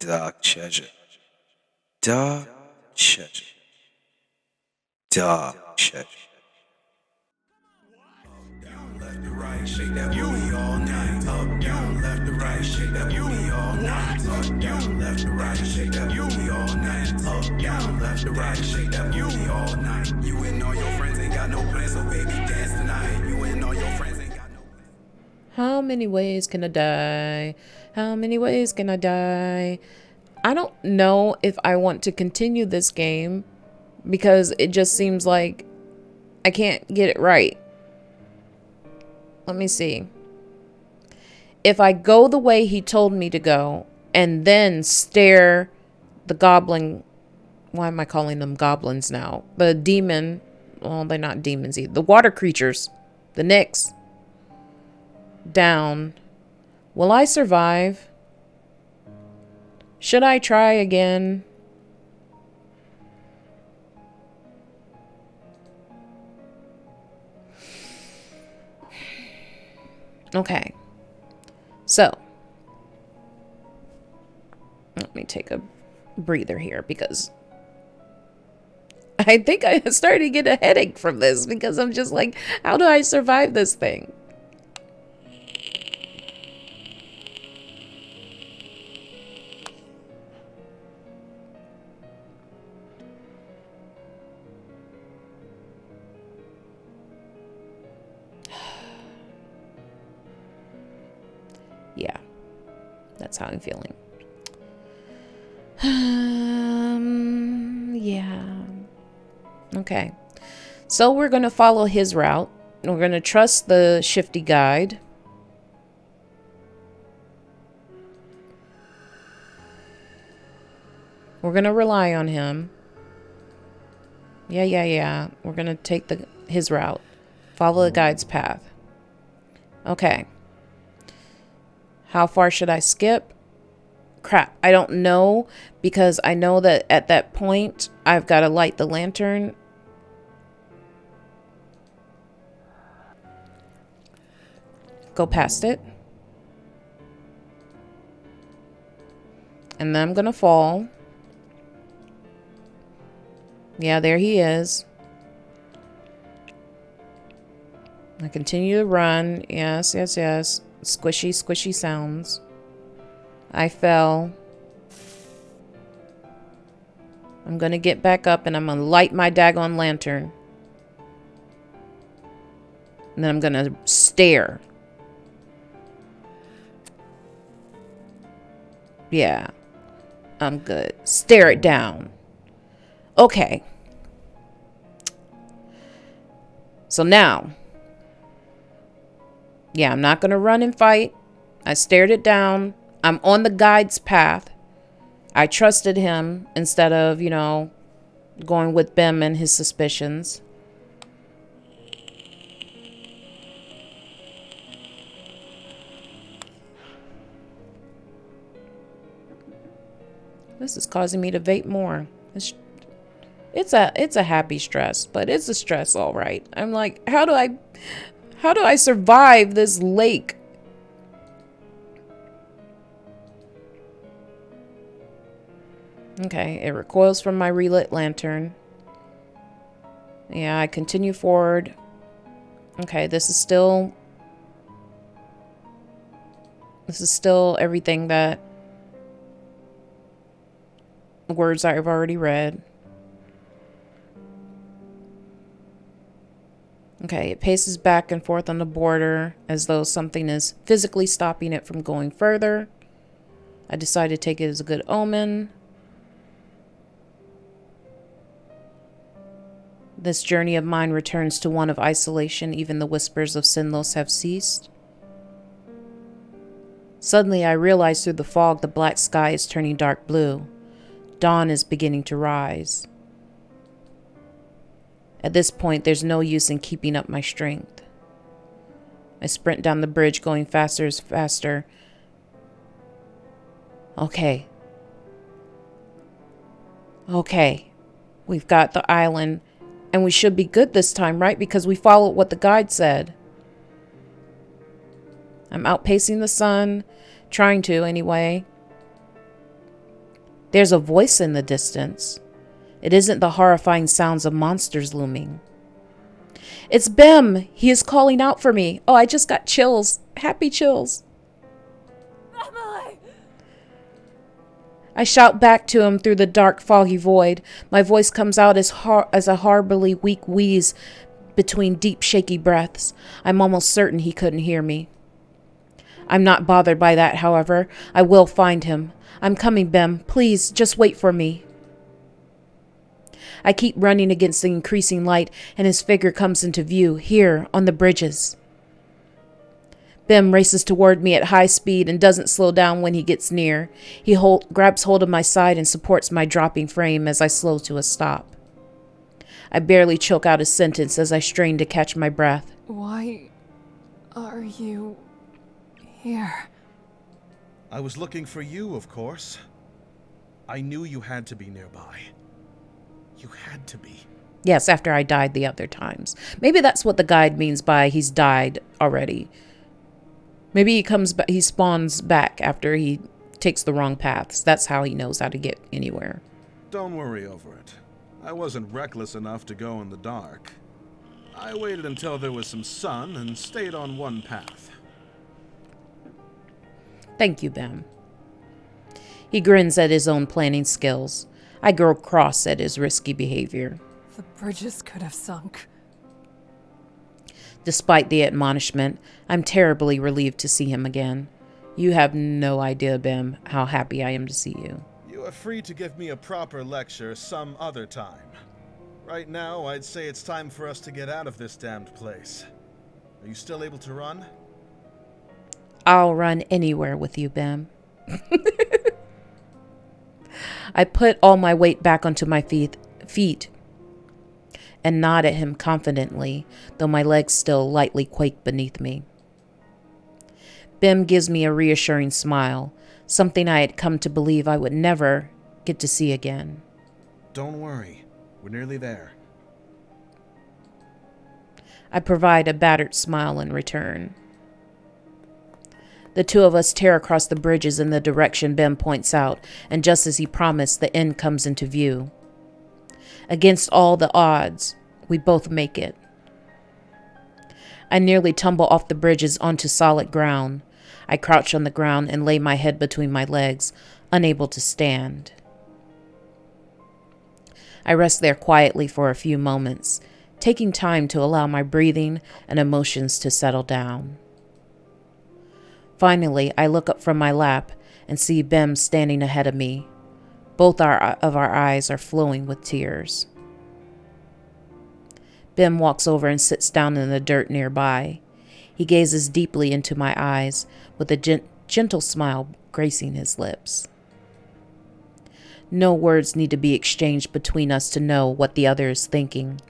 Dark treasure. Dark treasure. Dark treasure. Left to right, shake that booty all night. Up, down, left to right, shake that booty all night. Up, down, left to right, shake that booty all night. Up, down, left to right, shake that booty all night. You and all your friends ain't got no plans, so baby, dance tonight. You and all your friends ain't got no plans. How many ways can I die? How many ways can I die? I don't know if I want to continue this game because it just seems like I can't get it right. Let me see. If I go the way he told me to go and then stare the goblin, why am I calling them goblins now? The demon, well, they're not demons either. The water creatures, the Nyx, down. Will I survive? Should I try again? Okay. So, let me take a breather here because I think I started to get a headache from this because I'm just like, how do I survive this thing? Yeah, that's how I'm feeling. Yeah. Okay. So we're going to follow his route. We're going to trust the shifty guide. We're going to rely on him. Yeah. We're going to take his route. Follow the guide's path. Okay. How far should I skip? Crap, I don't know because I know that at that point I've got to light the lantern. Go past it. And then I'm going to fall. Yeah, there he is. I continue to run. Yes. Squishy sounds. I fell. I'm gonna get back up and I'm gonna light my daggone lantern. And then I'm gonna stare. Yeah. I'm good. Stare it down. Okay. So now. Yeah, I'm not going to run and fight. I stared it down. I'm on the guide's path. I trusted him instead of, going with Bim and his suspicions. This is causing me to vape more. It's a happy stress, but it's a stress, all right. I'm like, how do I survive this lake? Okay, it recoils from my relit lantern. Yeah, I continue forward. Okay, this is still everything that words I've already read. Okay, it paces back and forth on the border as though something is physically stopping it from going further. I decide to take it as a good omen. This journey of mine returns to one of isolation. Even the whispers of Sinlos have ceased. Suddenly, I realize through the fog the black sky is turning dark blue. Dawn is beginning to rise. At this point, there's no use in keeping up my strength. I sprint down the bridge, going faster. Okay. We've got the island, and we should be good this time, right? Because we followed what the guide said. I'm outpacing the sun, trying to anyway. There's a voice in the distance. It isn't the horrifying sounds of monsters looming. It's Bim! He is calling out for me. Oh, I just got chills. Happy chills. Emily! I shout back to him through the dark, foggy void. My voice comes out as a horribly weak wheeze between deep, shaky breaths. I'm almost certain he couldn't hear me. I'm not bothered by that, however. I will find him. I'm coming, Bim. Please, just wait for me. I keep running against the increasing light, and his figure comes into view, here, on the bridges. Bim races toward me at high speed and doesn't slow down when he gets near. He grabs hold of my side and supports my dropping frame as I slow to a stop. I barely choke out a sentence as I strain to catch my breath. Why are you here? I was looking for you, of course. I knew you had to be nearby. You had to be. Yes, after I died the other times. Maybe that's what the guide means by he's died already. Maybe he comes back, he spawns back after he takes the wrong paths. That's how he knows how to get anywhere. Don't worry over it. I wasn't reckless enough to go in the dark. I waited until there was some sun and stayed on one path. Thank you, Bim. He grins at his own planning skills. I grow cross at his risky behavior. The bridges could have sunk. Despite the admonishment, I'm terribly relieved to see him again. You have no idea, Bim, how happy I am to see you. You are free to give me a proper lecture some other time. Right now, I'd say it's time for us to get out of this damned place. Are you still able to run? I'll run anywhere with you, Bim. I put all my weight back onto my feet and nod at him confidently, though my legs still lightly quake beneath me. Bim gives me a reassuring smile, something I had come to believe I would never get to see again. Don't worry, we're nearly there. I provide a battered smile in return. The two of us tear across the bridges in the direction Bim points out, and just as he promised, the end comes into view. Against all the odds, we both make it. I nearly tumble off the bridges onto solid ground. I crouch on the ground and lay my head between my legs, unable to stand. I rest there quietly for a few moments, taking time to allow my breathing and emotions to settle down. Finally, I look up from my lap and see Bim standing ahead of me. Both of our eyes are flowing with tears. Bim walks over and sits down in the dirt nearby. He gazes deeply into my eyes with a gentle smile gracing his lips. No words need to be exchanged between us to know what the other is thinking.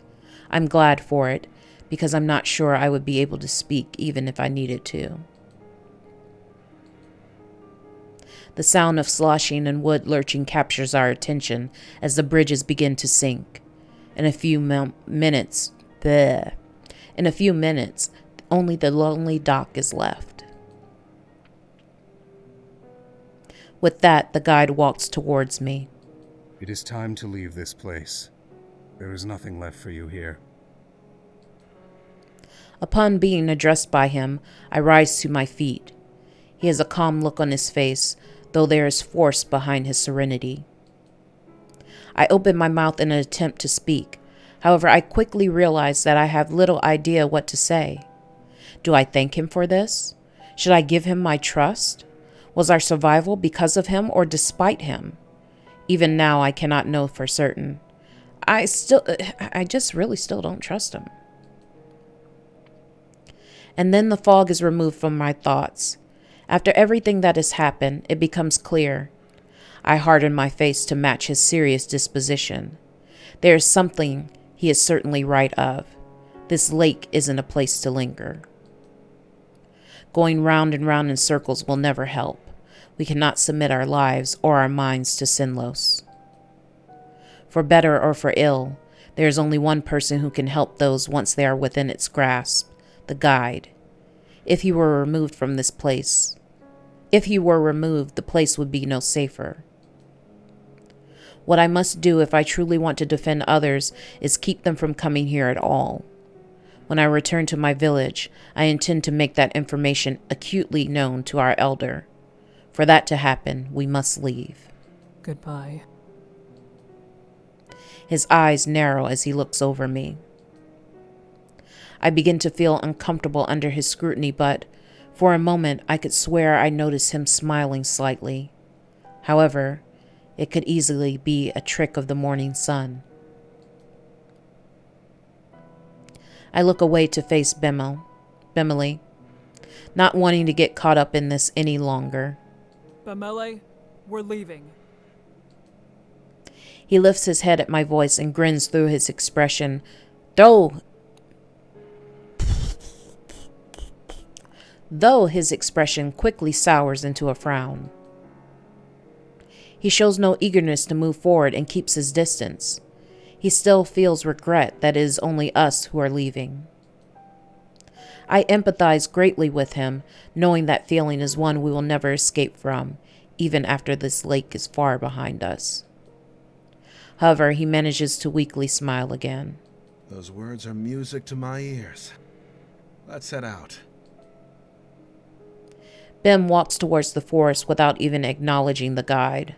I'm glad for it, because I'm not sure I would be able to speak even if I needed to. The sound of sloshing and wood lurching captures our attention as the bridges begin to sink. In a few minutes, only the lonely dock is left. With that, the guide walks towards me. It is time to leave this place. There is nothing left for you here. Upon being addressed by him, I rise to my feet. He has a calm look on his face, though there is force behind his serenity. I open my mouth in an attempt to speak. However, I quickly realize that I have little idea what to say. Do I thank him for this? Should I give him my trust? Was our survival because of him or despite him? Even now, I cannot know for certain. I just really still don't trust him. And then the fog is removed from my thoughts. After everything that has happened, it becomes clear. I harden my face to match his serious disposition. There is something he is certainly right of. This lake isn't a place to linger. Going round and round in circles will never help. We cannot submit our lives or our minds to Sinlos. For better or for ill, there is only one person who can help those once they are within its grasp, the guide. If he were removed, the place would be no safer. What I must do if I truly want to defend others is keep them from coming here at all. When I return to my village, I intend to make that information acutely known to our elder. For that to happen, we must leave. Goodbye. His eyes narrow as he looks over me. I begin to feel uncomfortable under his scrutiny, but for a moment I could swear I noticed him smiling slightly. However, it could easily be a trick of the morning sun. I look away to face Bemele, not wanting to get caught up in this any longer. Bemele, we're leaving. He lifts his head at my voice and grins through his expression, though his expression quickly sours into a frown. He shows no eagerness to move forward and keeps his distance. He still feels regret that it is only us who are leaving. I empathize greatly with him, knowing that feeling is one we will never escape from, even after this lake is far behind us. However, he manages to weakly smile again. Those words are music to my ears. Let's head out. Bem walks towards the forest without even acknowledging the guide.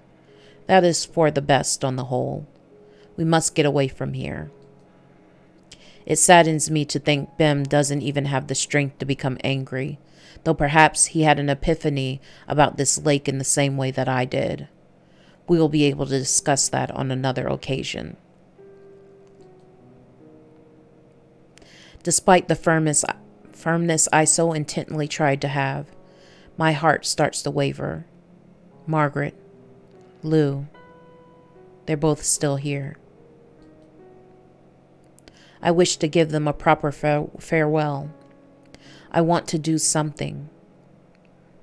That is for the best on the whole. We must get away from here. It saddens me to think Bem doesn't even have the strength to become angry, though perhaps he had an epiphany about this lake in the same way that I did. We will be able to discuss that on another occasion. Despite the firmness I so intently tried to have, my heart starts to waver. Margaret, Lou, they're both still here. I wish to give them a proper farewell. I want to do something.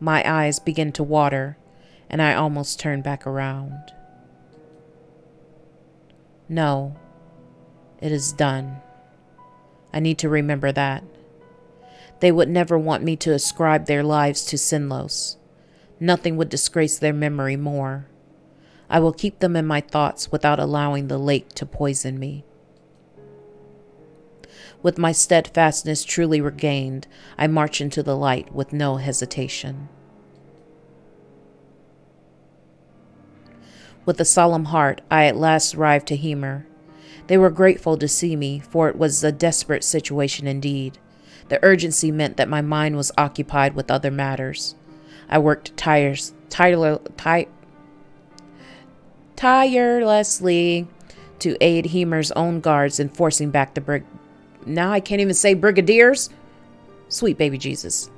My eyes begin to water, and I almost turn back around. No, it is done. I need to remember that. They would never want me to ascribe their lives to Sinlos. Nothing would disgrace their memory more. I will keep them in my thoughts without allowing the lake to poison me. With my steadfastness truly regained, I march into the light with no hesitation. With a solemn heart, I at last arrived to Hemer. They were grateful to see me, for it was a desperate situation indeed. The urgency meant that my mind was occupied with other matters. I worked tirelessly to aid Hemer's own guards in forcing back the Now I can't even say brigadiers. Sweet baby Jesus.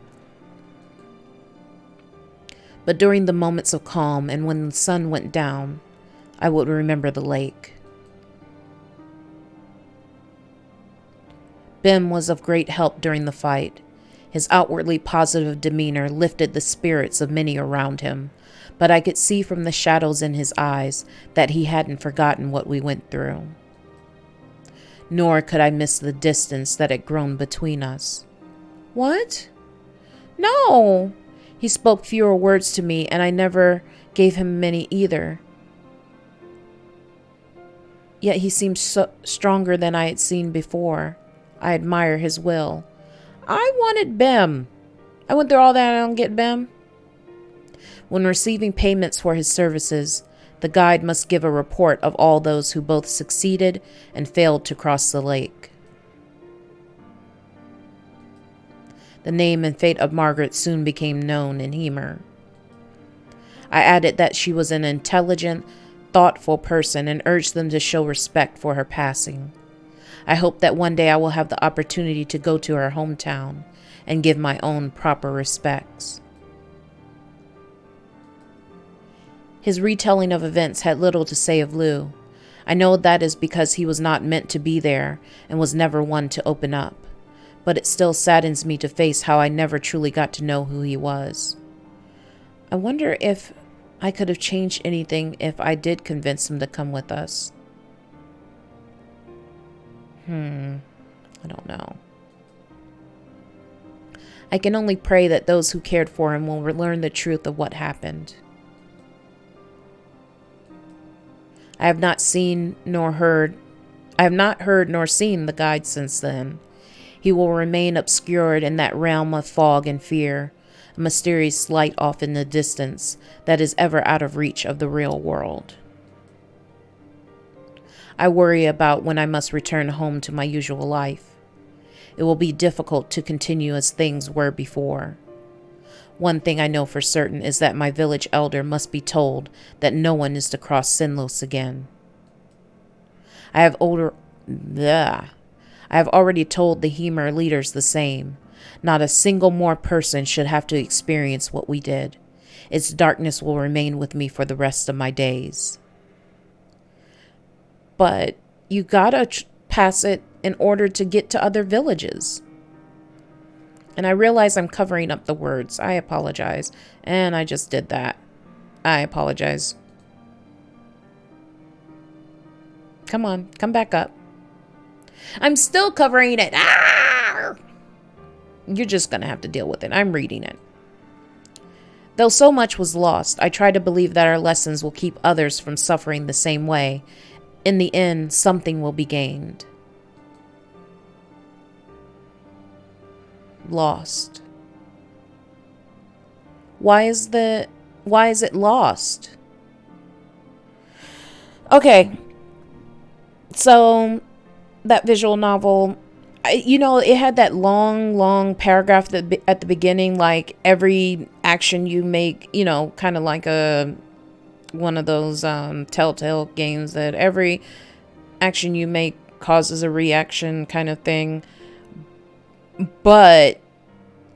But during the moments of calm and when the sun went down, I would remember the lake. Bem was of great help during the fight. His outwardly positive demeanor lifted the spirits of many around him, but I could see from the shadows in his eyes that he hadn't forgotten what we went through. Nor could I miss the distance that had grown between us. What? No! He spoke fewer words to me, and I never gave him many either. Yet he seemed stronger than I had seen before. I admire his will. I wanted Bem. I went through all that and I don't get Bem. When receiving payments for his services, the guide must give a report of all those who both succeeded and failed to cross the lake. The name and fate of Margaret soon became known in Hemer. I added that she was an intelligent, thoughtful person and urged them to show respect for her passing. I hope that one day I will have the opportunity to go to her hometown and give my own proper respects. His retelling of events had little to say of Lou. I know that is because he was not meant to be there and was never one to open up, but it still saddens me to face how I never truly got to know who he was. I wonder if I could have changed anything if I did convince him to come with us. I don't know. I can only pray that those who cared for him will learn the truth of what happened. I have not heard nor seen the guide since then. He will remain obscured in that realm of fog and fear, a mysterious light off in the distance that is ever out of reach of the real world. I worry about when I must return home to my usual life. It will be difficult to continue as things were before. One thing I know for certain is that my village elder must be told that no one is to cross Sinlos again. I have already told the Hemer leaders the same. Not a single more person should have to experience what we did. Its darkness will remain with me for the rest of my days. But you gotta pass it in order to get to other villages. And I realize I'm covering up the words. I apologize. And I just did that. I apologize. Come on, come back up. I'm still covering it. Ah! You're just gonna have to deal with it. I'm reading it. Though so much was lost, I try to believe that our lessons will keep others from suffering the same way. In the end, something will be gained. Lost. Why is it lost? Okay. So that visual novel, it had that long paragraph at the beginning, like every action you make, kind of like one of those telltale games that every action you make causes a reaction kind of thing. But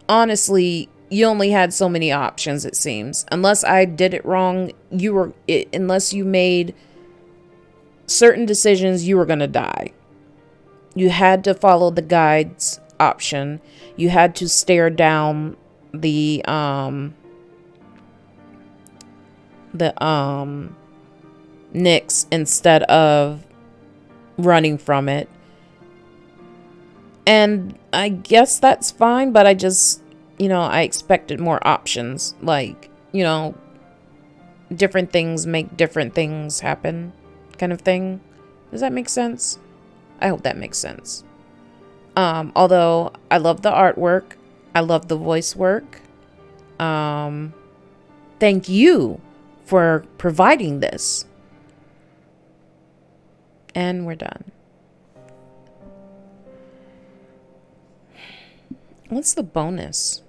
honestly, you only had so many options, it seems. Unless I did it wrong, unless you made certain decisions, you were going to die. You had to follow the guide's option. You had to stare down the Nyx instead of running from it. And I guess that's fine, but I just, I expected more options. Like, different things make different things happen kind of thing. Does that make sense? I hope that makes sense. Although I love the artwork. I love the voice work. Thank you for providing this. And we're done. What's the bonus?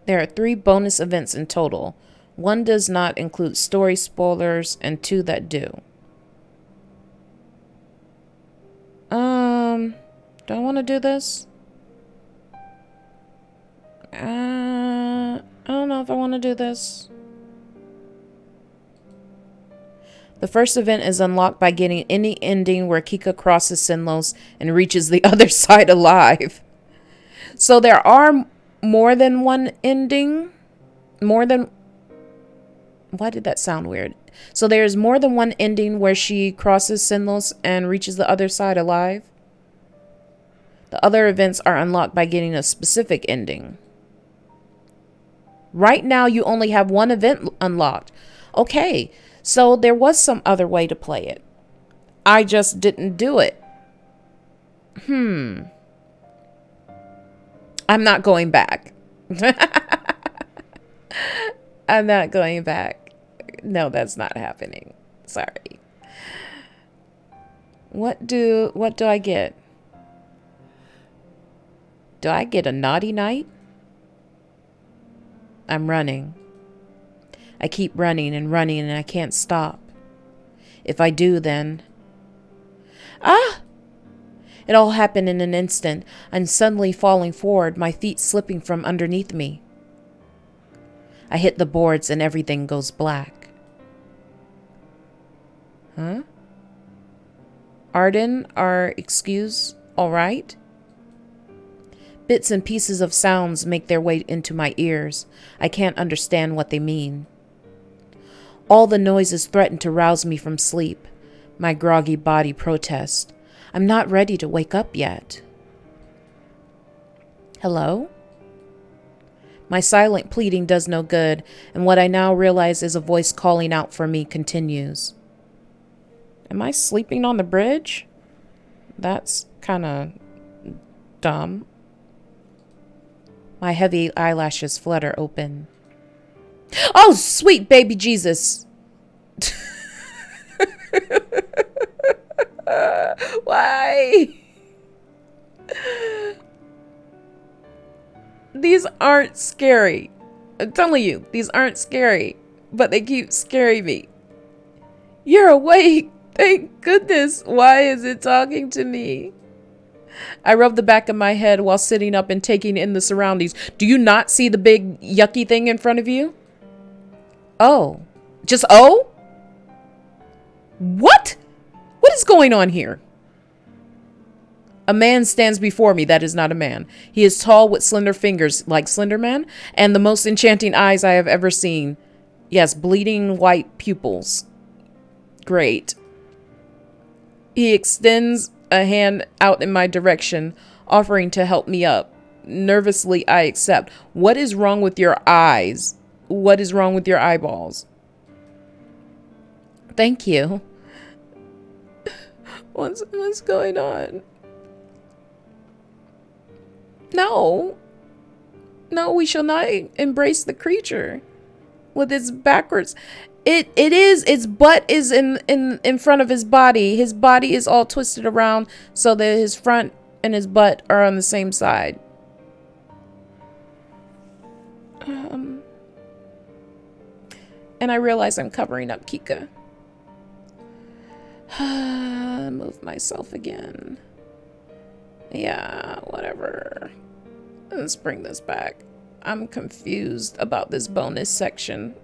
There are 3 bonus events in total. 1 does not include story spoilers and 2 that do. Do I want to do this? I don't know if I want to do this. The first event is unlocked by getting any ending where Kika crosses Sinlos and reaches the other side alive. So there are more than one ending. Why did that sound weird? So there's more than one ending where she crosses Sinlos and reaches the other side alive. The other events are unlocked by getting a specific ending. Right now, you only have one event unlocked. Okay, so there was some other way to play it. I just didn't do it. I'm not going back. I'm not going back. No, that's not happening. Sorry. What do I get? Do I get a naughty night? I'm running. I keep running and I can't stop. If I do, then... It all happened in an instant. I'm suddenly falling forward, my feet slipping from underneath me. I hit the boards and everything goes black. Huh? Arden, are excuse all right? Bits and pieces of sounds make their way into my ears. I can't understand what they mean. All the noises threaten to rouse me from sleep. My groggy body protests. I'm not ready to wake up yet. Hello? My silent pleading does no good, and what I now realize is a voice calling out for me continues. Am I sleeping on the bridge? That's kind of dumb. My heavy eyelashes flutter open. Oh, sweet baby Jesus! Why? These aren't scary. I'm telling you, these aren't scary, but they keep scaring me. You're awake. Thank goodness. Why is it talking to me? I rub the back of my head while sitting up and taking in the surroundings. Do you not see the big yucky thing in front of you? Oh. Just oh? What? What is going on here? A man stands before me that is not a man. He is tall with slender fingers like Slender Man and the most enchanting eyes I have ever seen. Yes, bleeding white pupils. Great. He extends a hand out in my direction, offering to help me up. Nervously, I accept. What is wrong with your eyes? What is wrong with your eyeballs? Thank you. What's going on? No. No, we shall not embrace the creature with its backwards. Its butt is in front of his body. His body is all twisted around so that his front and his butt are on the same side. And I realize I'm covering up Kika. Move myself again. Yeah, whatever. Let's bring this back. I'm confused about this bonus section.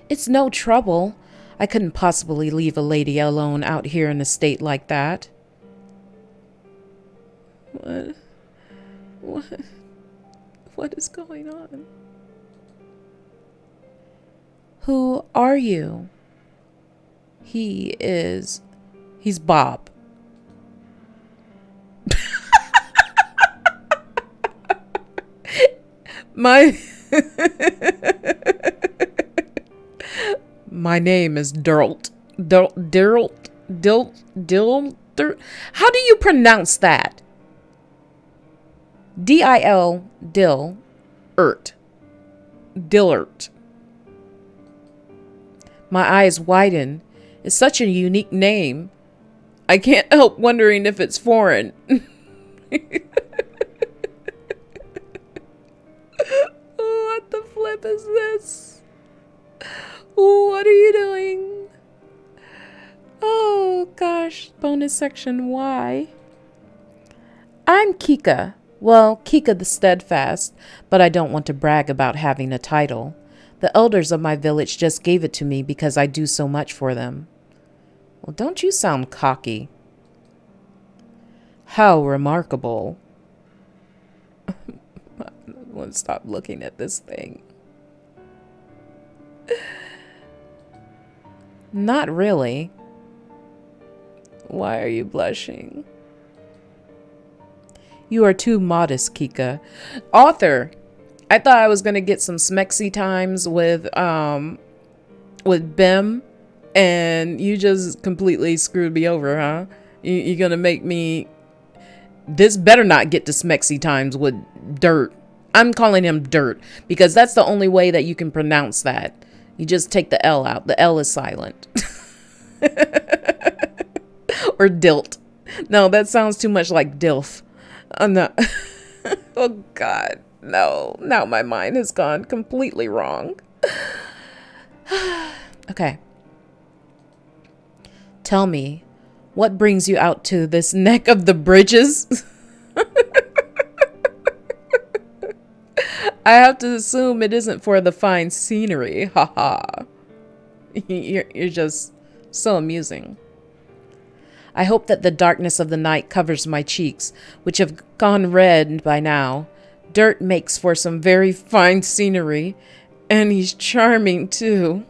It's no trouble. I couldn't possibly leave a lady alone out here in a state like that. What is going on? Who are you? He's Bob. My name is Dirt. How do you pronounce that? D-I-L Dillert. Dillert. My eyes widen. It's such a unique name. I can't help wondering if it's foreign. What the flip is this? What are you doing? Oh gosh, bonus section, why? I'm Kika. Well, Kika the Steadfast, but I don't want to brag about having a title. The elders of my village just gave it to me because I do so much for them. Well, don't you sound cocky? How remarkable. I want to stop looking at this thing. Not really. Why are you blushing? You are too modest, Kika. Author, I thought I was gonna get some smexy times with Bim, and you just completely screwed me over, huh? You're gonna make me. This better not get to smexy times with Dirt. I'm calling him Dirt because that's the only way that you can pronounce that. You just take the L out. The L is silent. Or Dilt. No, that sounds too much like Dilf. No. Oh God, no. Now my mind has gone completely wrong. Okay. Tell me, what brings you out to this neck of the bridges? I have to assume it isn't for the fine scenery. Haha. You're just so amusing. I hope that the darkness of the night covers my cheeks, which have gone red by now. Dirt makes for some very fine scenery, and he's charming too.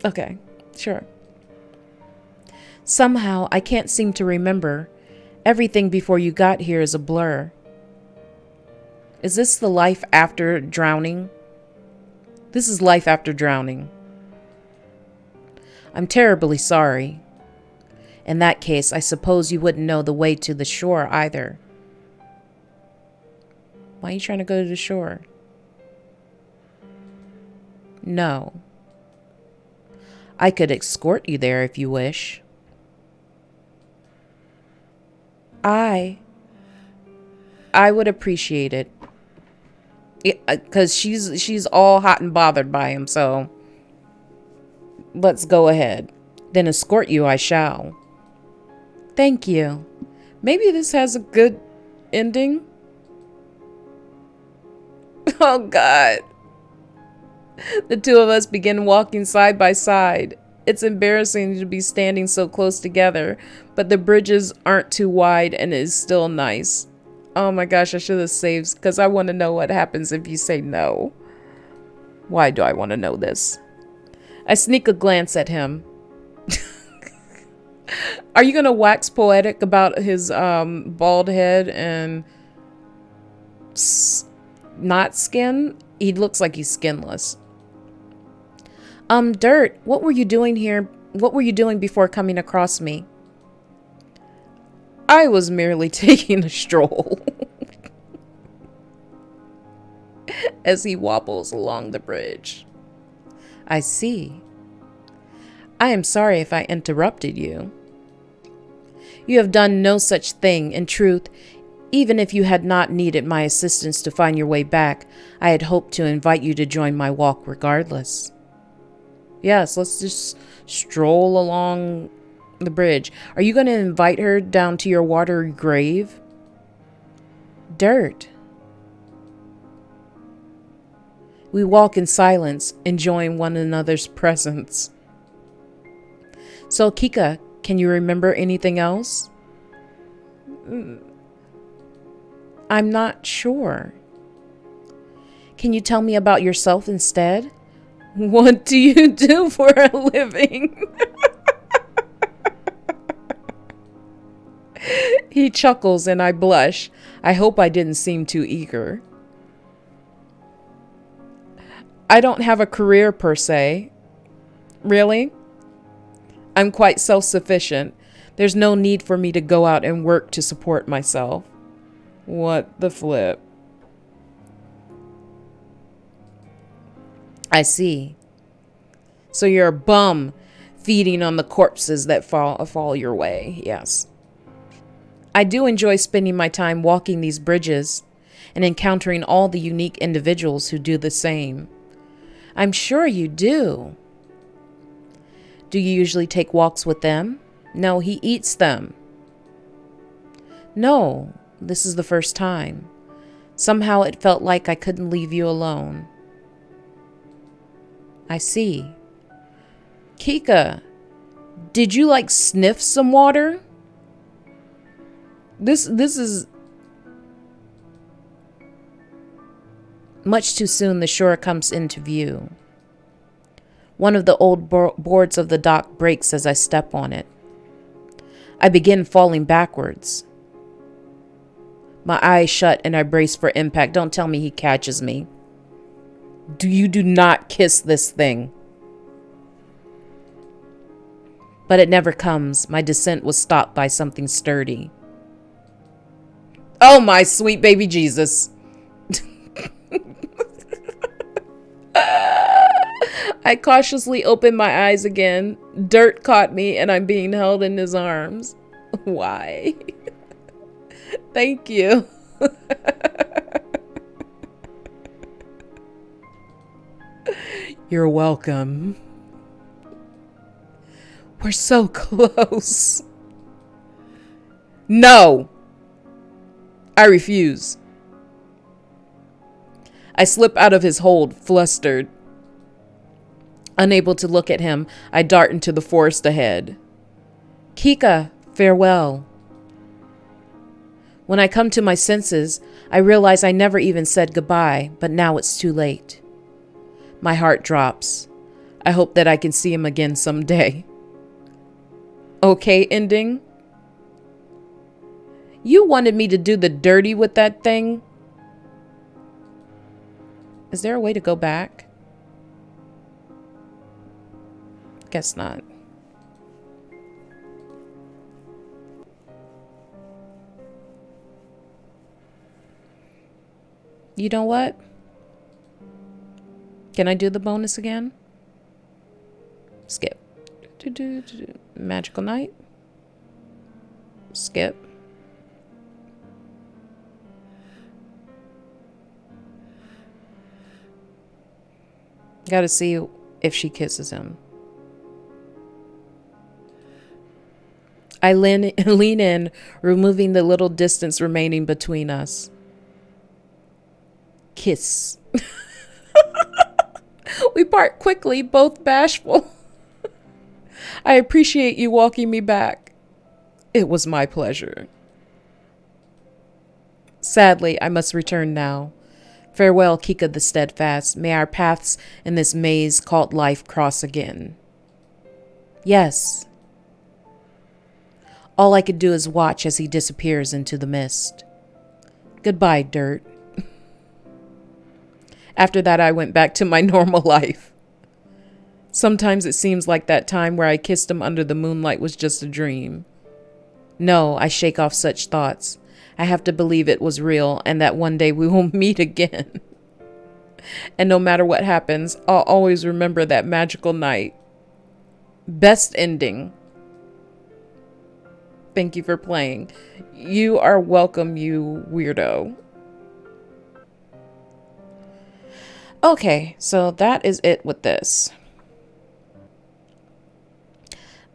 Okay, sure. Somehow, I can't seem to remember. Everything before you got here is a blur. Is this the life after drowning? This is life after drowning. I'm terribly sorry. In that case, I suppose you wouldn't know the way to the shore either. Why are you trying to go to the shore? No. I could escort you there if you wish. I would appreciate it. Because she's all hot and bothered by him, so let's go ahead. Then escort you I shall. Thank you. Maybe this has a good ending. Oh God. The two of us begin walking side by side. It's embarrassing to be standing so close together, but the bridges aren't too wide and it is still nice. Oh my gosh, I should have saved because I want to know what happens if you say no. Why do I want to know this? I sneak a glance at him. Are you going to wax poetic about his bald head and not skin? He looks like he's skinless. Dirt, what were you doing here? What were you doing before coming across me? I was merely taking a stroll. As he wobbles along the bridge. I see. I am sorry if I interrupted you. You have done no such thing. In truth, even if you had not needed my assistance to find your way back, I had hoped to invite you to join my walk regardless. Yes, let's just stroll along the bridge. Are you going to invite her down to your watery grave? Dirt. We walk in silence, enjoying one another's presence. So, Kika, can you remember anything else? I'm not sure. Can you tell me about yourself instead? What do you do for a living? He chuckles and I blush. I hope I didn't seem too eager. I don't have a career per se. Really? I'm quite self-sufficient. There's no need for me to go out and work to support myself. What the flip? I see. So you're a bum feeding on the corpses that fall your way. Yes. I do enjoy spending my time walking these bridges and encountering all the unique individuals who do the same. I'm sure you do. Do you usually take walks with them? No, he eats them. No, this is the first time. Somehow it felt like I couldn't leave you alone. I see. Kika, did you sniff some water? This is... Much too soon the shore comes into view. One of the old boards of the dock breaks as I step on it. I begin falling backwards. My eyes shut and I brace for impact. Don't tell me he catches me. You do not kiss this thing. But it never comes. My descent was stopped by something sturdy. Oh my sweet baby Jesus. I cautiously open my eyes again. Dirt caught me and I'm being held in his arms. Why? Thank you. You're welcome. We're so close. No. I refuse. I slip out of his hold, flustered. Unable to look at him, I dart into the forest ahead. Kika, farewell. When I come to my senses, I realize I never even said goodbye, but now it's too late. My heart drops. I hope that I can see him again someday. okay ending. You wanted me to do the dirty with that thing? Is there a way to go back? Guess not. You know what? Can I do the bonus again? Skip. Magical night. Skip. Gotta see if she kisses him. I lean in, removing the little distance remaining between us. Kiss. We part quickly, both bashful. I appreciate you walking me back. It was my pleasure. Sadly, I must return now. Farewell, Kika the Steadfast. May our paths in this maze called life cross again. Yes. All I could do is watch as he disappears into the mist. Goodbye, Dirt. After that, I went back to my normal life. Sometimes it seems like that time where I kissed him under the moonlight was just a dream. No, I shake off such thoughts. I have to believe it was real and that one day we will meet again. And no matter what happens, I'll always remember that magical night. Best ending. Thank you for playing. You are welcome, you weirdo. Okay, so that is it with this.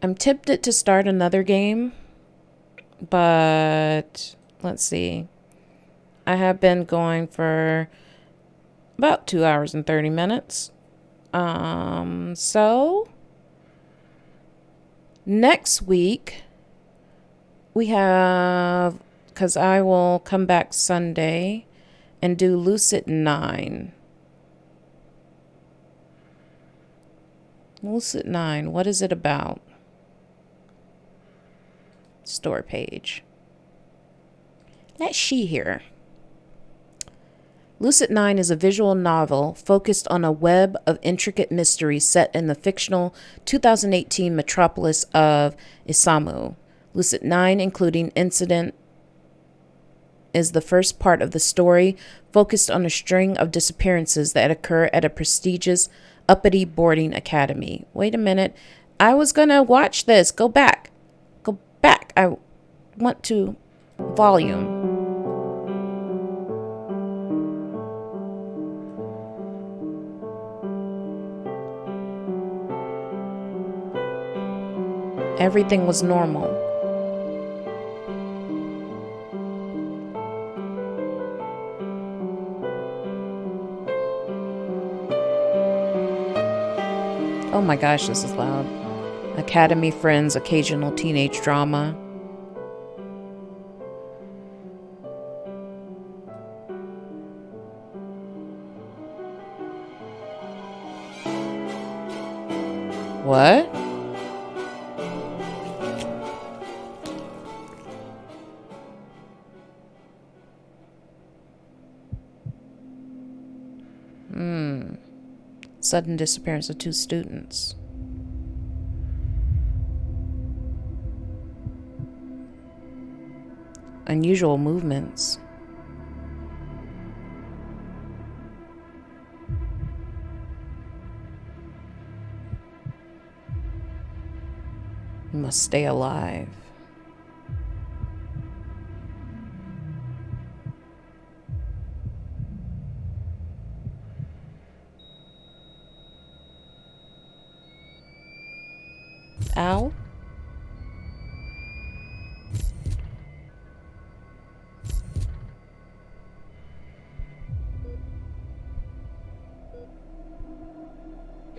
I'm tempted to start another game, but let's see. I have been going for about 2 hours and 30 minutes. So next week we have, because I will come back Sunday and do Lucid 9. Lucid 9, what is it about? Store page. Let's see here. Lucid 9 is a visual novel focused on a web of intricate mysteries set in the fictional 2018 metropolis of Isamu. Lucid 9, including Incident, is the first part of the story, focused on a string of disappearances that occur at a prestigious uppity boarding academy. Wait a minute. I was gonna watch this. Go back. Go back. I want to volume. Everything was normal. Oh my gosh, this is loud. Academy friends, occasional teenage drama. What? Sudden disappearance of 2 students. Unusual movements. You must stay alive. Ow.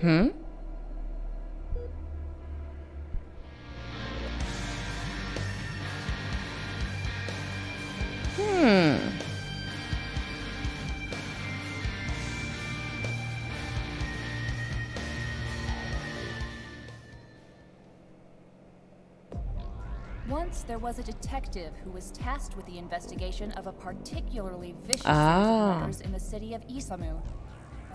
Hmm? Once there was a detective who was tasked with the investigation of a particularly vicious Ah. series of murders in the city of Isamu.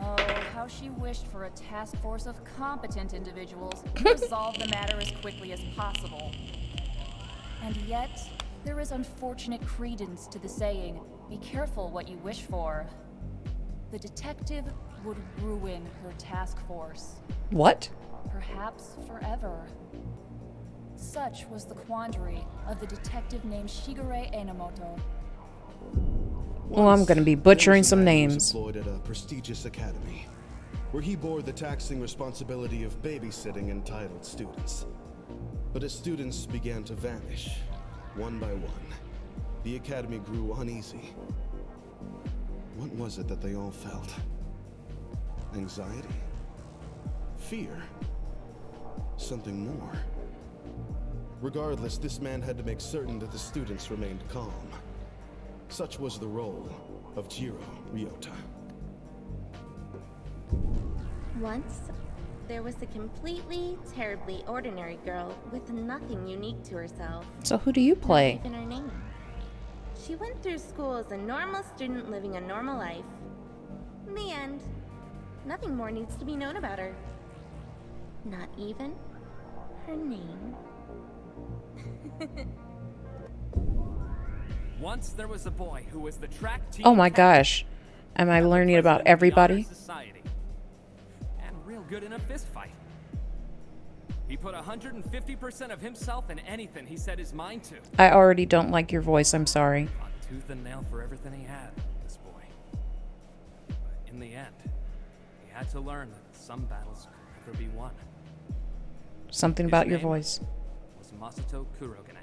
Oh, how she wished for a task force of competent individuals to resolve the matter as quickly as possible. And yet, there is unfortunate credence to the saying, be careful what you wish for. The detective would ruin her task force. What? Perhaps forever. Such was the quandary of the detective named Shigure Enomoto. Well, I'm gonna be butchering some There was a man who was names. employed at a prestigious academy, where he bore the taxing responsibility of babysitting entitled students. But as students began to vanish, one by one, the academy grew uneasy. What was it that they all felt? Anxiety? Fear? Something more? Regardless, this man had to make certain that the students remained calm. Such was the role of Jiro Ryota. Once, there was a completely, terribly ordinary girl with nothing unique to herself. So who do you play? Not even her name. She went through school as a normal student living a normal life. In the end, nothing more needs to be known about her. Not even her name. Once there was a boy who was the track team. Oh my captain gosh. Am I and the learning about president of the everybody? Honor Society. And real good in a fist fight. He put 150% of himself in anything he set his mind to. I already don't like your voice, I'm sorry. Fought tooth and nail for everything he had, this boy. But in the end, he had to learn that some battles could never be won. Something His about your name voice. was Masato Kurogane.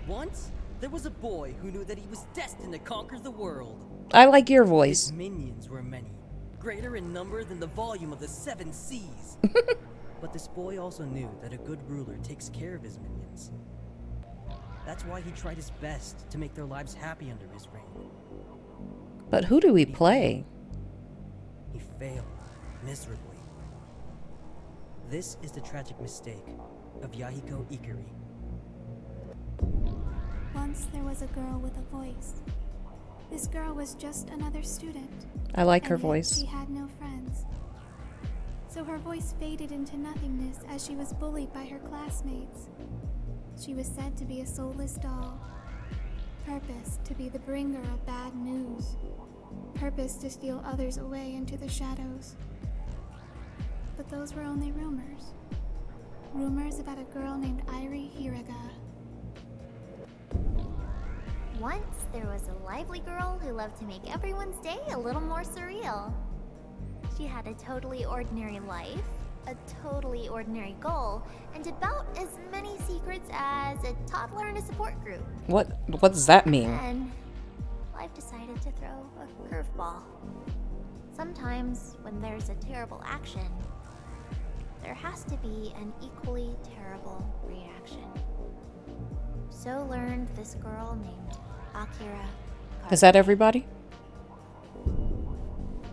Once, there was a boy who knew that he was destined to conquer the world. I like your voice. His minions were many, greater in number than the volume of the 7 seas. But this boy also knew that a good ruler takes care of his minions. That's why he tried his best to make their lives happy under his reign. But who do we play? He failed miserably. This is the tragic mistake of Yahiko Ikari. Once there was a girl with a voice. This girl was just another student. I like her and yet voice. She had no friends. So her voice faded into nothingness as she was bullied by her classmates. She was said to be a soulless doll. Purpose to be the bringer of bad news. Purpose to steal others away into the shadows. But those were only rumors. Rumors about a girl named Airi Hiraga. Once there was a lively girl who loved to make everyone's day a little more surreal. She had a totally ordinary life, a totally ordinary goal, and about as many secrets as a toddler in a support group. What does that mean? And life decided to throw a curveball. Sometimes when there's a terrible action, there has to be an equally terrible reaction. So learned this girl named Akira. Is that everybody?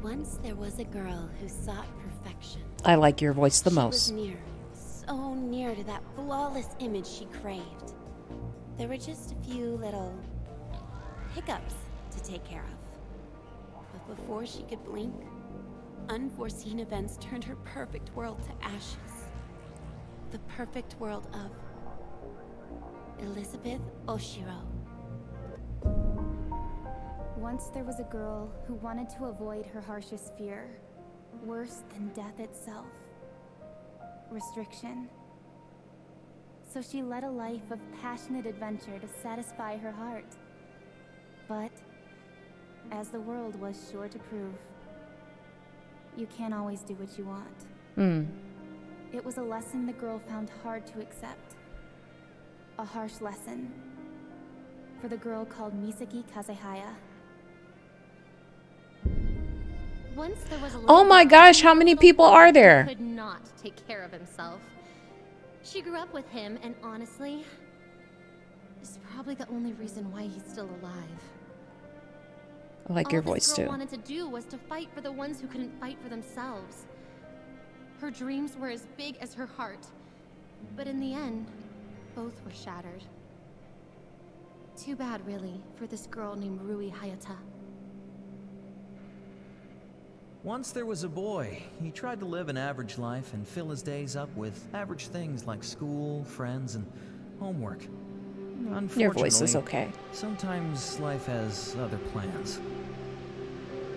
Once there was a girl who sought perfection. I like your voice the She most. was near, so near to that flawless image she craved. There were just a few little hiccups to take care of. But before she could blink, unforeseen events turned her perfect world to ashes. The perfect world of Elizabeth Oshiro. Once there was a girl who wanted to avoid her harshest fear, worse than death itself. Restriction. So she led a life of passionate adventure to satisfy her heart. But, as the world was sure to prove, you can't always do what you want. It was a lesson the girl found hard to accept. A harsh lesson. For the girl called Misaki Kazehaya. Once there was a Oh my gosh, how many people are there? Could not take care of himself. She grew up with him, and honestly, is probably the only reason why he's still alive. I like your All voice this girl too. wanted to do was to fight for the ones who couldn't fight for themselves. Her dreams were as big as her heart. But in the end, both were shattered. Too bad, really, for this girl named Rui Hayata. Once there was a boy. He tried to live an average life and fill his days up with average things like school, friends, and homework. Unfortunately, Your voice is okay. Sometimes life has other plans.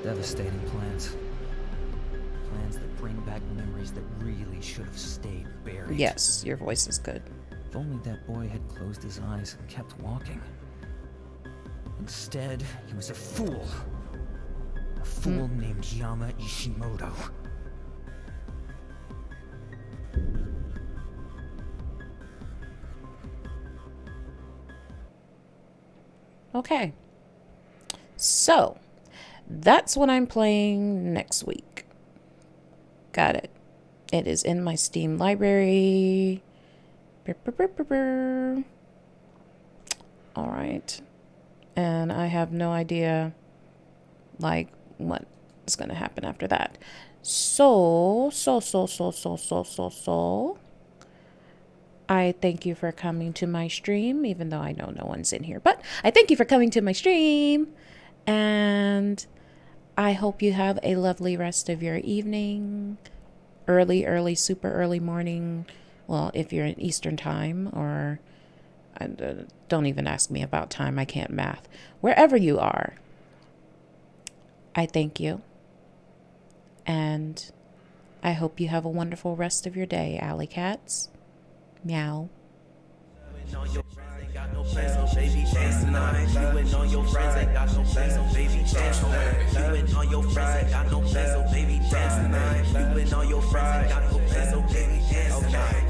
Devastating plans. Plans that bring back memories that really should have stayed buried. Yes, your voice is good. If only that boy had closed his eyes and kept walking. Instead, he was a fool. A fool named Yama Ishimoto. Okay. So, that's what I'm playing next week. Got it. It is in my Steam library. All right. And I have no idea, like, what is going to happen after that. So, I thank you for coming to my stream, even though I know no one's in here. But I thank you for coming to my stream. And I hope you have a lovely rest of your evening. Early, super early morning. Well, if you're in Eastern time, or don't even ask me about time. I can't math. Wherever you are, I thank you. And I hope you have a wonderful rest of your day, alley cats. Meow. Got no plans, so baby dance tonight. You and all your friends ain't got no plans, so baby dance tonight. You and all your friends ain't got no plans, so baby dance tonight. You and all your friends ain't got no plans, so baby dance tonight.